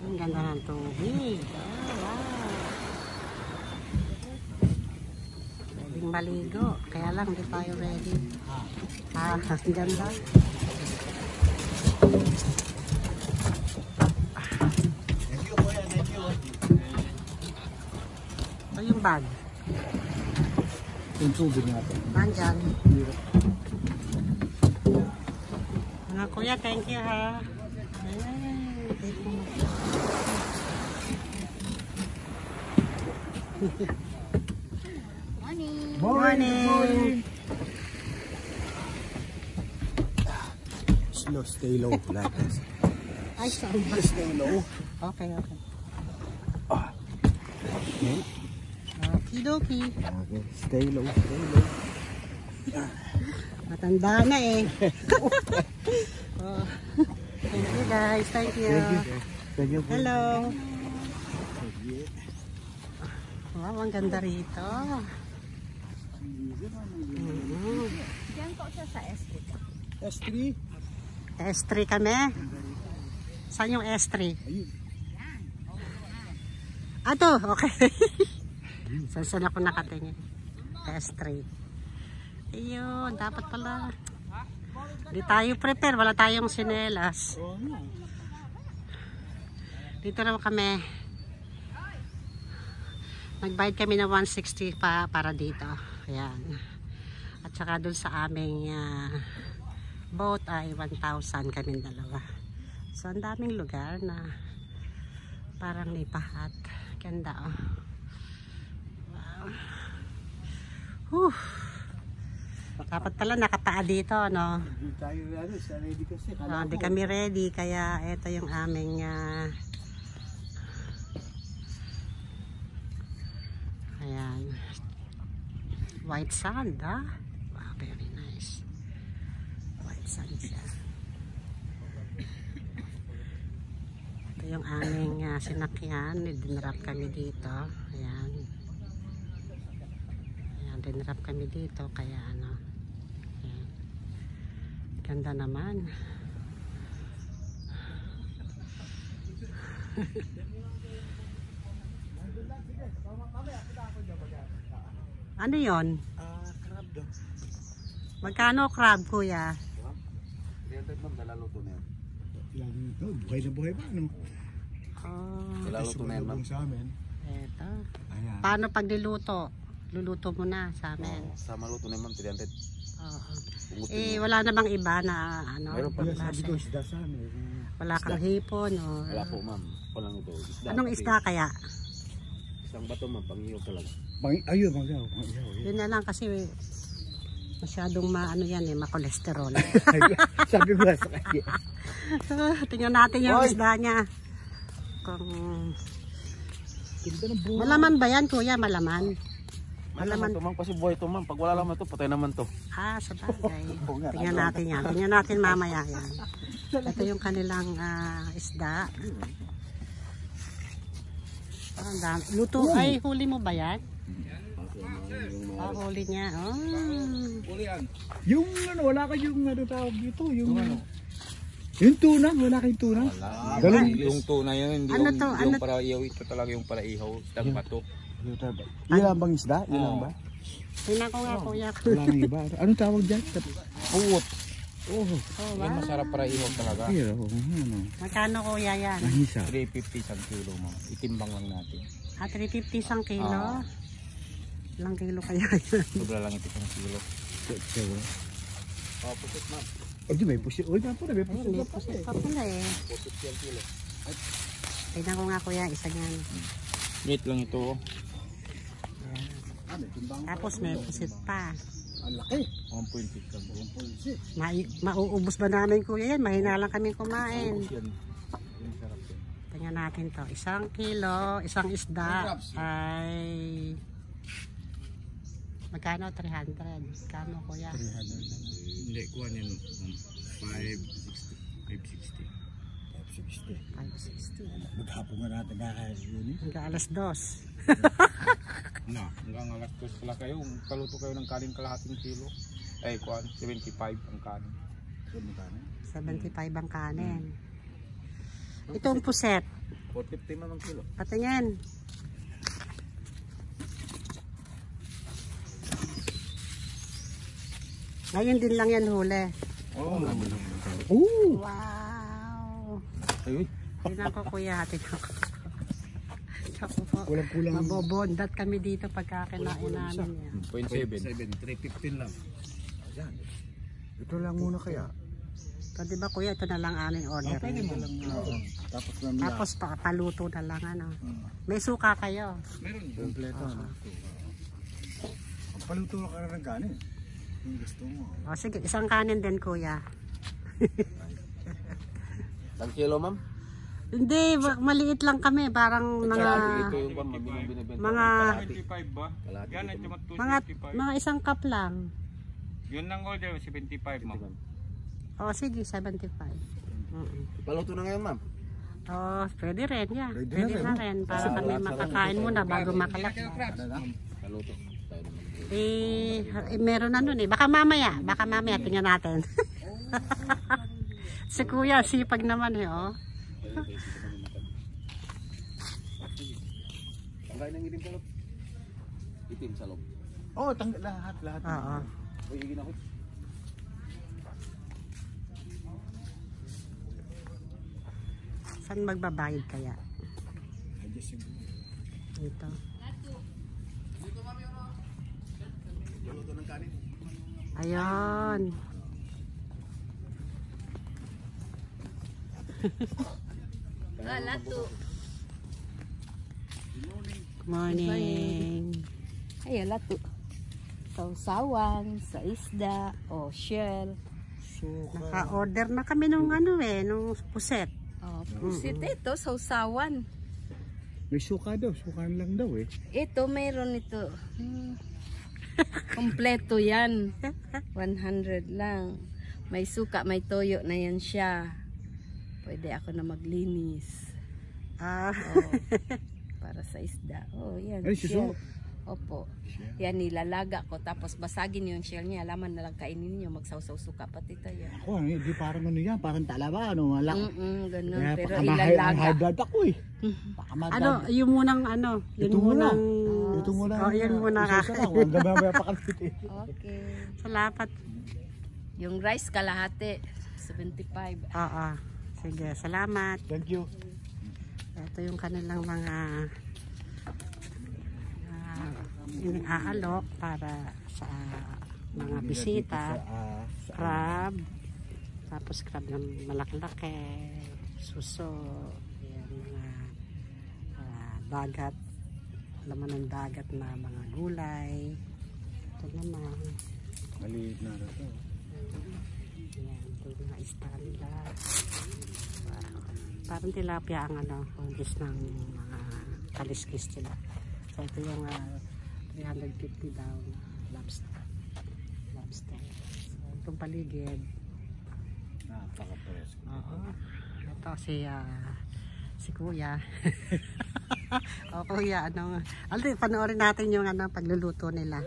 Ang ganda ng tubig. Oh, wow. Pwedeng maligo. Kaya lang, di tayo ready. Ang ganda. Ito yung bag. Yung tubig natin. Nandyan. Mga kuya, thank you ha. Ayan, thank you. Morning! Morning! Slow, stay low. Like this. Ay, sorry. Stay low. Okay, okay. Okay. Okidoki. Okay. Stay low, stay low. Matanda na eh. Oh. Thank you guys, thank you. Thank you. Hello. Wow, ang ganda rito. Diyan po siya sa S3. S3. S3 kami. Saan yung S3? Ayun. Ato, okay. Saan ako nakatingin? S3. Ayun, dapat pala. Hindi tayo prepare, wala tayong sinelas. Dito naman kami. Nagbayad kami ng 160 pa para dito. Ayan. At saka dun sa aming boat ay 1,000 kami dalawa. So ang daming lugar na parang lipahat. Ganda oh. Wow. Whew. Dapat pala nakapaa dito, no? Hindi tayo ready kasi. Hindi kami ready, kaya ito yung aming ayan, white sand, ha? Wow, very nice. White sand siya. Ito yung aming sinakyan. Dinrap kami dito. Ayan. Ayan, dinrap kami dito. Kaya ano, ayan. Ganda naman. Ano yon? Crab daw. Magkano crab, kuya? 300 ma'am, nalaloto na yan. Lagi ito, buhay na buhay pa, ano? Oh, Nalaloto na yan ma'am. Sa amin. eto. Ayan. Paano pag niluto? Luluto mo na sa amin. Sa maluto na yan ma'am, 300. Oo. Pungutin Eh, mo. wala namang iba na ano? Meron pa. Kaya sabi klase? ko, isda sa amin. Wala kang hipon o... Wala po ma'am. Walang ito. Anong pati. isda kaya? Isang bato ma'am, pang-iyo talaga. Ayun, magaw. Magaw. Yun na lang kasi masyadong maano yan eh, makolesterol. Sabi ko sa kanya. Tingnan natin yung Oy! isda niya. Kung... Ganda ng buhay. Malaman ba yan, kuya? Malaman? Malaman to ma'am, kasi buhay to ma'am. Pag wala naman to, patay naman to. Ah, sa bagay. Oo nga. Tingnan natin yan. Tingnan natin mamaya yan. Ito yung kanilang isda. Ang dami. Luto. Ay, huli mo ba yan? Ah, huli niya. Oh. Yung ano, wala kayong ano tawag dito. Yung tuna, wala kayong tuna. Ganun. Yung tuna yun, hindi Ano yung, to? yung Ano? para ihaw. Ito talaga yung para ihaw. Tagbato. Yun lang bang isda? Yun lang ba? Tingnan ko nga, kuya. Wala nang iba. Anong tawag dyan? Puwot. Oh, Oh, Yan wow. masarap para ihaw talaga. here. Oh, ano. Magkano, kuya, yan? Mahisa. 350 isang kilo mga. Itimbang lang natin. Ah, 350 isang kilo. Ah. Ilang kilo kaya yan? Sobra lang ito isang kilo. Oh, pusit ma'am. Oh, di may pusit. Oh, na po na may pusit. May pusit pa pala eh. Pusit yan kilo. Tingnan ko nga, kuya, isa niyan. Wait lang ito. Oh. Tapos may pusit pa. Ang laki. 1.6 lang. Mauubos ba namin, kuya, yan? Mahina lang kami kumain. Yan. Yung sarap yan. Tingnan natin to. Isang kilo, isang isda ay... Magkano? 300. Magkano, kuya? Hindi, kuha niyan. 560. 560. Maghapon nga natin nakakayas yun eh. Hanggang alas 2. Na, hanggang alas 2 pala kayo. Kaluto kayo ng kanin kalahating kilo. Ay, kuan, 75 ang kanin. 75 ang kanin. Itong puset. 450 man ang kilo. Patingin. Ngayon din lang yan huli. Oo. Wow. Ay, Tingnan ko kuya, tingnan ko. Tsaka po, Kulang-kulang. mabobondat kami dito pagka kinain namin yan. 0.7. 315 lang. Ayan. Ito lang muna kaya. So, di ba kuya, ito na lang aming order. Pwede mo lang. Tapos mamaya. Tapos paluto na lang ano. May suka kayo. Kompleto. Paluto ka na ng kanin. Yung gusto mo. O sige, isang kanin din kuya. Ilang kilo, ma'am? Hindi, maliit lang kami. Parang mga Ito yung ma'am, binibenta. mga 75 ba? Yan, ito mag mga isang cup lang. Yun lang order, 75 ma'am. O sige, 75. Paluto na ngayon, ma'am. Oh, pwede rin, yeah. Pwede Pwede na na rin. Para kami makakain muna bago makalak. Ano na? Paluto. Tayo naman. Meron na nun eh. Baka mamaya tingnan natin. Si kuya, sipag naman eh, oh. Tanggain ng itim sa loob. Itim sa loob. Oo, lahat. Oo. Uy, higin ako. Saan magbabayad kaya? Adjust yung Dito. Paluto ng kanin. Ayun. Lato. Morning. Ay, lato. Sausawan, sa isda, o shell. suka. Naka-order na kami nung nung puset. Oh, pusit ito, sausawan. May suka daw. Sukan lang daw eh. Ito, mayroon ito. Kompleto yan. 100 lang. May suka, may toyo na yan siya. Pwede ako na maglinis. Ah, Oh, para sa isda. Oh, yan. Ay, shell. suso. Opo. Yan, nilalaga ko. Tapos basagin yung shell niya. Alaman na lang kainin niyo. Magsawsaw suka pati tayo. Ako, di parang ano yan. Parang talaba. Ano, malak. Ganun. Kaya Pero baka high ilalaga. blood ako eh. Baka ano, yung munang yun Ito muna. munang Ito muna. Oh, yun muna ka. Hanggang mamaya pa kami. Okay. Salamat. Yung rice kalahati. 75. Oo. Sige, salamat. Thank you. Ito yung kanilang mga iniaalok para sa mga bisita. Crab. Tapos crab ng malaki-laki. Suso. Yan, mga dagat. Laman ng dagat na mga gulay. Ito naman. Maliit na ito. Yan, ito yung mga isda nila. Parang tilapia ang hugis ng mga kaliskis nila. So ito yung 350 daw lobster. So itong paligid. Napaka-presko. Oo. Ito si Kuya. O Kuya, panoorin natin yung pagluluto nila.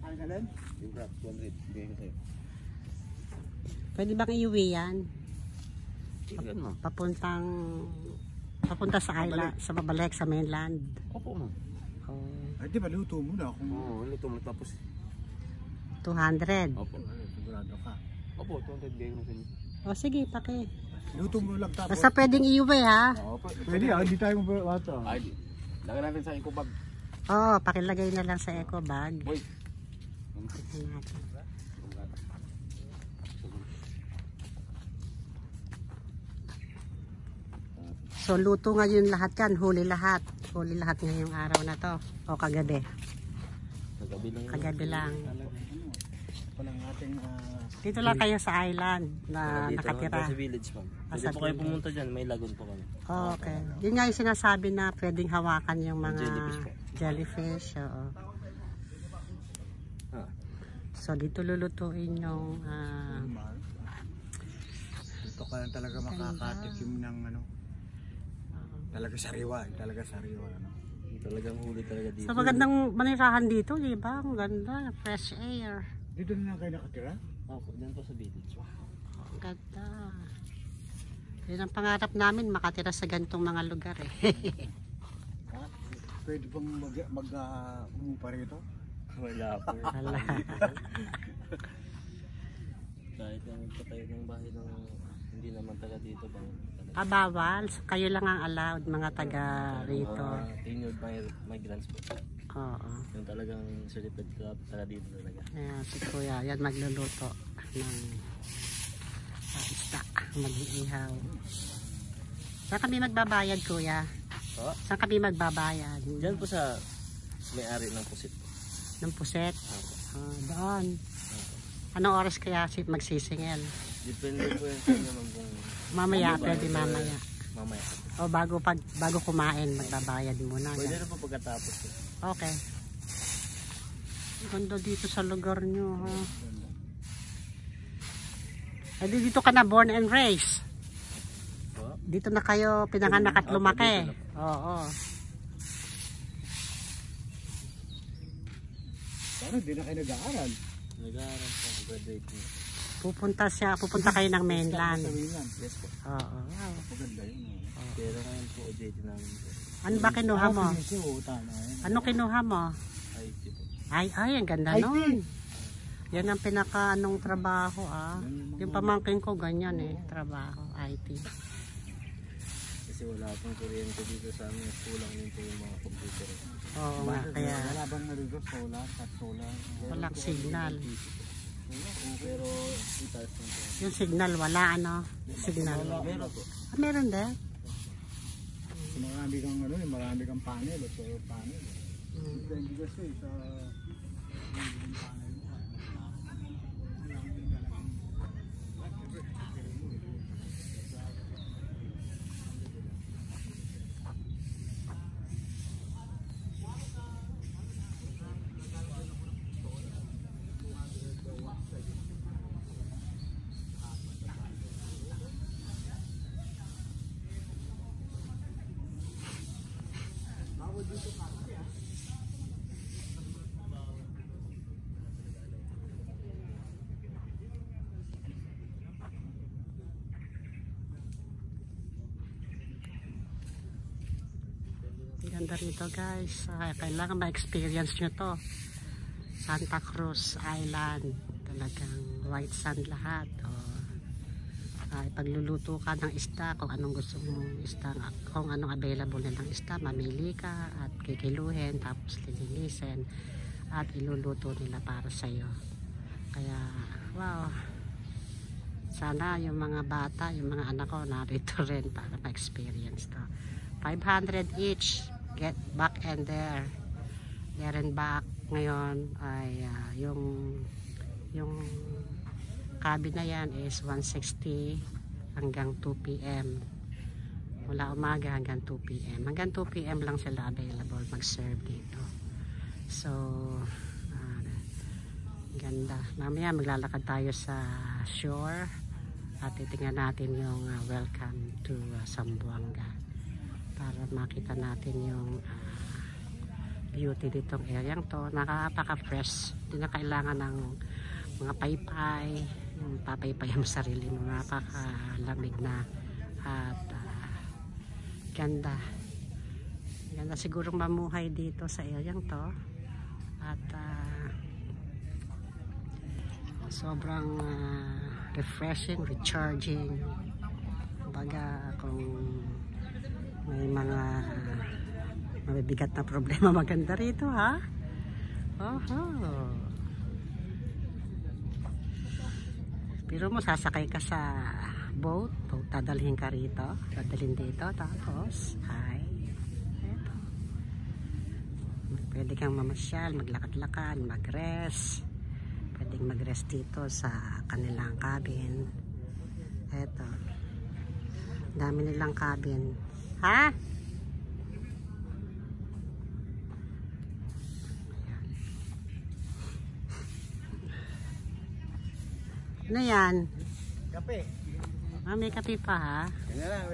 Ano na lang? Yung crab, 200. Bigay ko sa'yo. Pwede bang iuwi yan? Yan, ma'am. Papunta sa island, sa babalik sa mainland. Opo, ma'am. Oh, Ay, di ba luto mo na kung Oo, luto mo tapos. 200. Opo. sigurado ka. Opo, 200 bigay ko sa inyo. O sige, Luto mo lang tapos. basta pwedeng iuwi ha. Opo. Pwede hindi tayo mabawato. Ay, lagyan natin sa eco bag. Oo, pakilagay na lang sa eco bag. Boy. Ito natin. So luto ngayon lahat yan, huli lahat. Huli lahat ngayong araw na to. O kagabi. Kagabi lang yun. Kagabi lang. Ito lang ating Dito lang kayo sa island na Dito, nakatira. sa village, ma'am. Ah, Pwede sa po kayo village. pumunta dyan, may lagoon po kami. Okay. Yun nga yung sinasabi na pwedeng hawakan yung mga Jellyfish po. jellyfish. Oo. Ah. So dito lulutuin yung Ito ka lang talaga makakatikim ng talaga sariwa. Talaga sariwa. Talagang huli talaga dito. So magandang manirahan dito, di ba? Ang ganda, fresh air. Dito na lang kayo nakatira? Opo, dyan po sa village. Ang ganda. Yun ang pangarap namin, makatira sa gantong mga lugar eh. Pwede bang umupa rito? Wala po. Wala. Kahit na magpatayo ng bahay ng hindi naman taga dito bang Bawal. Kayo lang ang allowed, mga taga rito. tenured migrants po. Oo. Yung talagang certificate club taga dito talaga. Ayan, si Kuya, yan magluluto ng isda, mag-iihaw. Saan kami magbabayad, Kuya? Oh? Saan kami magbabayad? Diyan po sa may-ari ng pusit. Ng puset? Doon. Anong oras kaya magsisingil? Depende po yan sa inyo kung Mamaya, pwede mamaya. mamaya. O bago kumain, magbabayad muna. Pwede na po pagkatapos po. Okay. Ganda dito sa lugar nyo, ha? Eh, dito ka na born and raised. Po? Dito na kayo pinanganak at lumaki. dito na Oo. Parang di na kayo nag-aaral. Nag-aaral po, graduate po. Pupunta kayo ng mainland. Sabihin. Yes po. Oo. Wow. Maganda yun. Pero ngayon po, OJT namin po. Ano ba kinuha mo? Tama. Ano kinuha mo? IT po. Ay, ang ganda nun. Yan ang pinaka-anong trabaho, ah. Yung pamangkin ko, ganyan eh. Trabaho, IT. Kasi wala pong kuryente dito sa amin. Kulang din po yung mga computer. Oo nga, kaya Wala bang nalito? Solar? Solar? walang signal. Pero itaas lang po. Yung signal, wala, ano? Signal. Meron po. Meron din. Marami kang panel. Solar panel. Depende kasi sa panel. Ganda rito, guys. Kailangan ma-experience nyo to. Santa Cruz Island. Talagang white sand lahat. Pagluluto ka ng isda, kung anong gusto mong isda, kung anong available nilang isda, mamili ka at kikiluhin, tapos lilinisin at iluluto nila para sa'yo. Kaya, wow. Sana yung mga bata, yung mga anak ko narito rin para ma-experience to. 500 each. Get back and there and back. Ngayon ay yung cabin na yan is 160 hanggang 2 PM. Mula umaga hanggang 2 PM. Hanggang 2 PM lang sila available mag-serve dito. So ganda. Mamaya maglalakad tayo sa shore at titingnan natin yung welcome to Zamboanga para makita natin yung beauty ditong area to. Napaka-fresh. Hindi na kailangan ng mga paypay, yung papaypay ang sarili mo. Napakalamig na at ganda. Ganda sigurong mamuhay dito sa area to at sobrang refreshing, recharging. Baga kung may mga mabibigat na problema, maganda rito, ha? Oho. Pero mo sasakay ka sa boat, dadalhin ka rito, dadalhin dito, tapos hi, eto. Pwede kang mamasyal, maglakad-lakad, mag-rest. Pwedeng mag-rest dito sa kanilang cabin. Eto, dami nilang cabin, ha? Ano yan? kape. May kape pa, ha? Yan lang.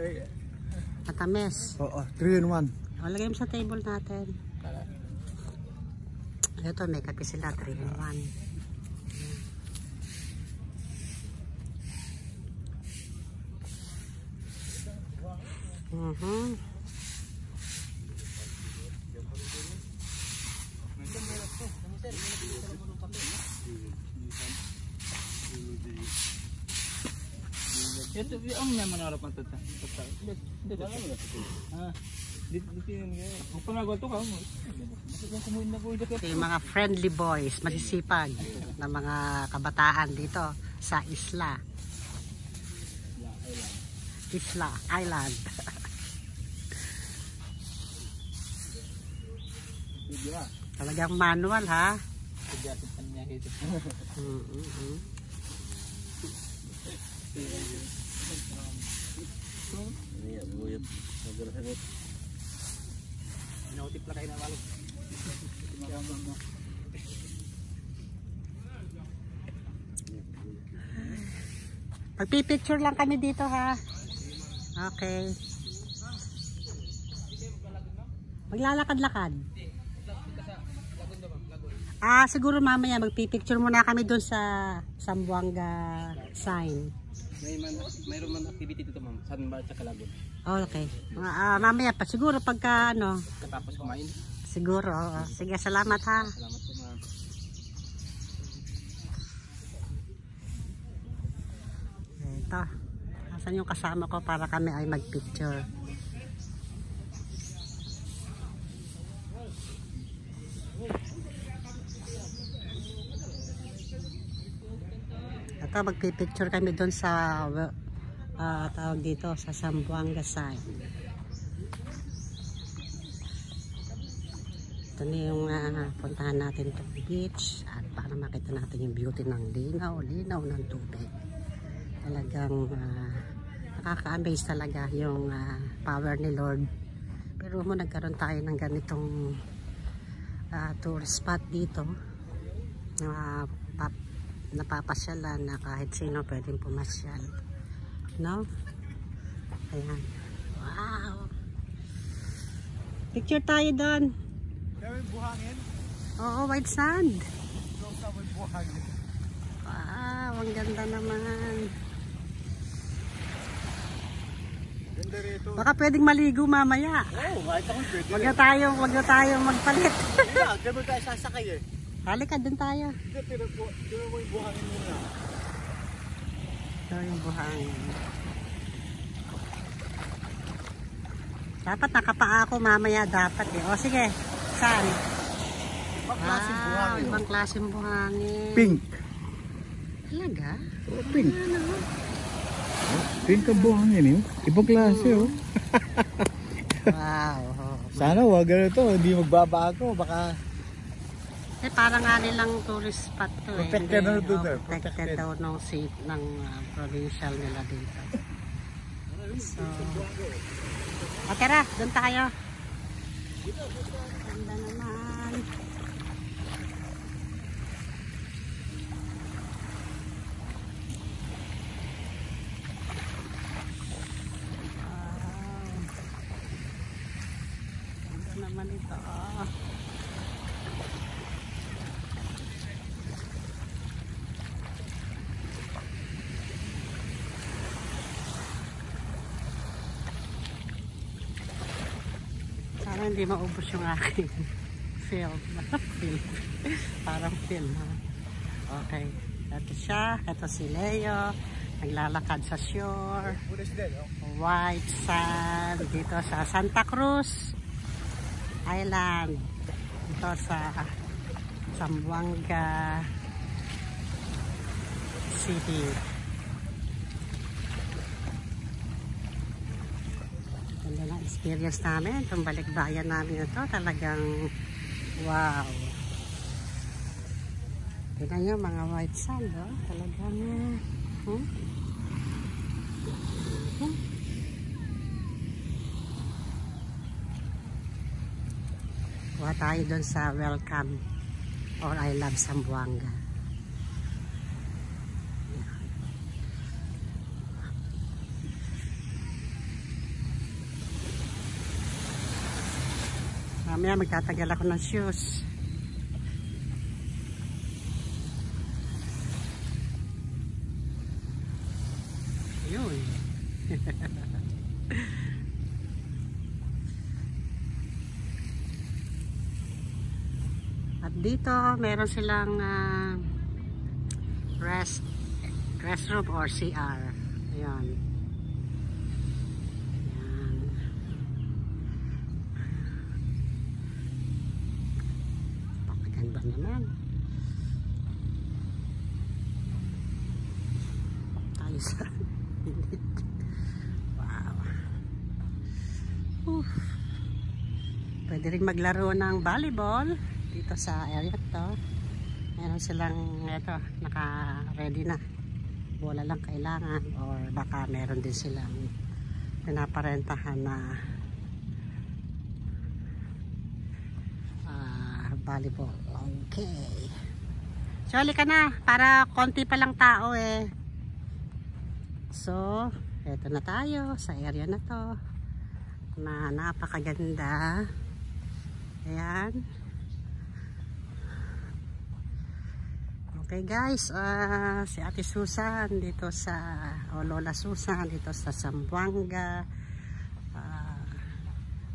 Matamis. Oo, 3 in 1. O, lagay mo sa table natin. Ito, may kape sila, 3-in-1. Ito, ang may manarap ang tata. Dito lang mo. Dito yun. Kung panagwal to ka mo. Ito yung mga friendly boys, masisipag na mga kabataan dito sa Isla Island. Talagang manual ha. Pinautik lang kayo na balik. Magpipicture lang kami dito ha. Okay. Maglalakad-lakad. Siguro mamaya magpipicture muna kami doon sa Zamboanga sign. Mayroon man activity dito ma'am. Saan ba sa Kalagon? Oh, okay. Mamaya pa siguro pagka ano. Katapos kumain. Siguro. Sige, salamat ha. Salamat po ma'am. Ito. Asan yung kasama ko para kami ay magpicture. Ito, magpipicture kami doon sa tawag dito sa Zamboanga sign. Ito na yung puntahan natin itong beach at para makita natin yung beauty ng linaw ng tubig. Talagang nakaka-amaze talaga yung power ni Lord. Pero nagkaroon tayo ng ganitong tourist spot dito na napapasyalan na kahit sino pwedeng pumasyal, no? Ayan, wow, picture tayo doon. Buhangin? Oo, white sand. Buhangin. Wow, ang ganda naman. Ganda rito. Baka pwedeng maligo mamaya. Kahit ako pwede. Wag na tayo magpalit. Diyan mo tayo sasakay eh. Halika, doon tayo. Tira mo yung buhangin muna. Ito yung buhangin. Dapat nakapaa ako mamaya dapat eh. O sige, saan? Ibang klaseng buhangin. Ibang klaseng buhangin. Pink. Talaga? Oh, pink. Pink ang buhangin yun. Ibang klase oh. Wow. Sana wag ganito, hindi magbabago. Baka Parang nga nilang tourist spot to eh. Protected na doon eh. Protected daw ng safe ng provincial nila dito. So, tara, doon tayo. Ganda naman. Ganda naman ito. Sana hindi maubos yung aking film. Parang film ha. Okay. Ito siya. Ito si Leo. Naglalakad sa shore. White sand. Dito sa Santa Cruz Island. Dito sa Zamboanga City. Ganda na experience namin. Itong balikbayan namin ito. Talagang wow. Tignan nyo mga white sand. Oh. Talagang kuha tayo doon sa welcome or I love Zamboanga. Mamaya magtatagal ako ng shoes. Ayun. At dito meron silang restroom or CR. Ayan. Ayan. Pakaganda naman. Tayo sa wow. Pwede rin maglaro ng volleyball dito sa area to. Meron silang ito, naka-ready na. Bola lang kailangan or baka meron din silang pinaparentahan na volleyball. Okay. So, halika na. Para konti pa lang tao eh. So, eto na tayo sa area na to. Na napakaganda. Ayan. Okay guys, si Ate Susan dito sa, Lola Susan dito sa Zamboanga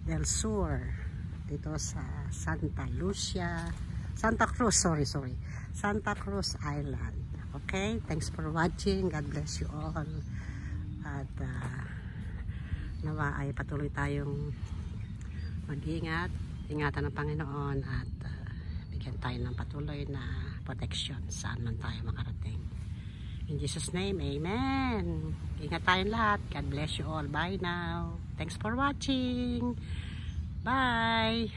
del Sur, dito sa Santa Cruz Santa Cruz Island. Okay, thanks for watching. God bless you all. At nawa ay patuloy tayong mag-ingat, ingatan ng Panginoon at bigyan tayo ng patuloy na protection saan man tayo makarating. In Jesus' name, amen. Ingat tayong lahat. God bless you all. Bye now. Thanks for watching. Bye.